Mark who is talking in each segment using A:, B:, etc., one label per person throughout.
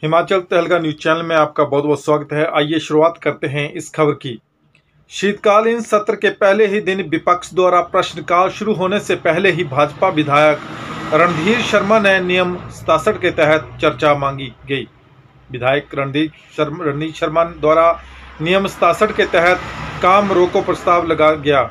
A: हिमाचल तहलका news channel में आपका बहुत बहुत स्वागत है। आइए शुरुआत करते हैं इस खबर की। शीतकालीन सत्र के पहले ही दिन विपक्ष द्वारा प्रश्नकाल शुरू होने से पहले ही भाजपा विधायक रणधीर शर्मा ने नियम 67 के तहत चर्चा मांगी गई। विधायक रणधीर शर्मा द्वारा नियम 67 के तहत काम रोको प्रस्ताव लगा गया,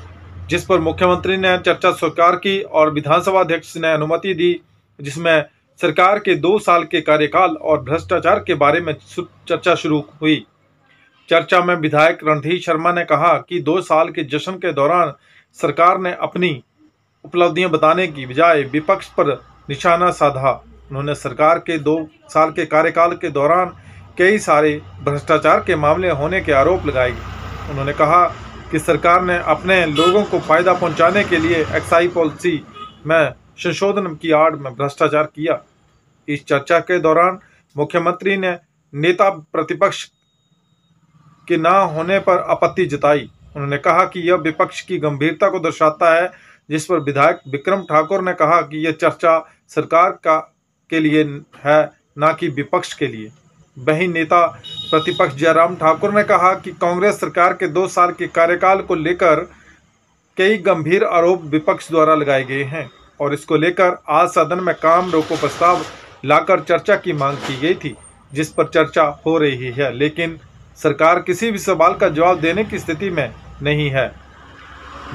A: जिस पर मुख्यमंत्री ने चर्चा स्वीकार की और विधानसभा अध्यक्ष ने अनुमति दी, जिसमें सरकार के 2 साल के कार्यकाल और भ्रष्टाचार के बारे में चर्चा शुरू हुई। चर्चा में विधायक रणधीर शर्मा ने कहा कि 2 साल के जश्न के दौरान सरकार ने अपनी उपलब्धियां बताने की बजाय विपक्ष पर निशाना साधा। उन्होंने सरकार के 2 साल के कार्यकाल के दौरान कई सारे भ्रष्टाचार के मामले होने के आरोप लगाए। उन्होंने कहा कि सरकार ने अपने लोगों को फायदा पहुंचाने के लिए एक्साइज पॉलिसी में संशोधन की आड़ में भ्रष्टाचार किया। इस चर्चा के दौरान मुख्यमंत्री ने नेता प्रतिपक्ष के न होने पर आपत्ति जताई। उन्होंने कहा कि यह विपक्ष की गंभीरता को दर्शाता है, जिस पर विधायक विक्रम ठाकुर ने कहा कि यह चर्चा सरकार के लिए है, न कि विपक्ष के लिए। वहीं नेता प्रतिपक्ष जयराम ठाकुर ने कहा कि कांग्रेस सरकार के 2 साल के कार्यकाल को लेकर कई गंभीर आरोप विपक्ष द्वारा लगाए गए हैं और इसको लेकर आज सदन में काम रोको प्रस्ताव लाकर चर्चा की मांग की गई थी, जिस पर चर्चा हो रही है, लेकिन सरकार किसी भी सवाल का जवाब देने की स्थिति में नहीं है।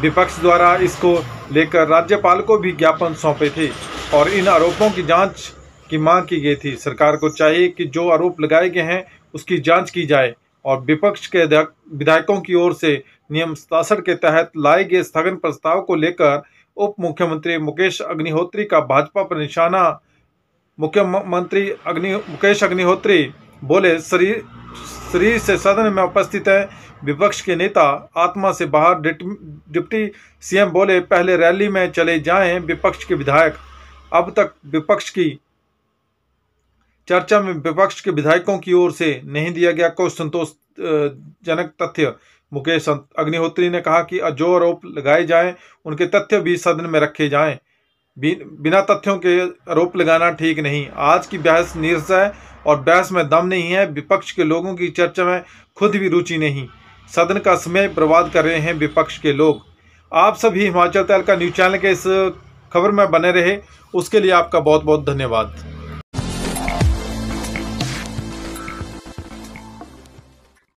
A: विपक्ष द्वारा इसको लेकर राज्यपाल को भी ज्ञापन सौंपे थे और इन आरोपों की जांच की मांग की गई थी। सरकार को चाहिए कि जो आरोप लगाए गए हैं उसकी जांच की जाए और विपक्ष के विधायकों की ओर से नियम 67 के तहत लाए गए स्थगन प्रस्ताव को लेकर उप मुख्यमंत्री मुकेश अग्निहोत्री का भाजपा पर निशाना। मुख्यमंत्री मुकेश अग्निहोत्री बोले, शरीर से सदन में उपस्थित है विपक्ष के नेता, आत्मा से बाहर। डिप्टी सीएम बोले, पहले रैली में चले जाएं विपक्ष के विधायक। अब तक विपक्ष की चर्चा में विपक्ष के विधायकों की ओर से नहीं दिया गया कोई संतोषजनक तथ्य। मुकेश अग्निहोत्री ने कहा कि जो आरोप लगाए जाएं उनके तथ्य भी सदन में रखे जाएं। बिना तथ्यों के आरोप लगाना ठीक नहीं। आज की बहस नीरस है और बहस में दम नहीं है। विपक्ष के लोगों की चर्चा में खुद भी रुचि नहीं। सदन का समय बर्बाद कर रहे हैं विपक्ष के लोग। आप सभी हिमाचल तहलका न्यूज चैनल के इस खबर में बने रहे, उसके लिए आपका बहुत बहुत धन्यवाद।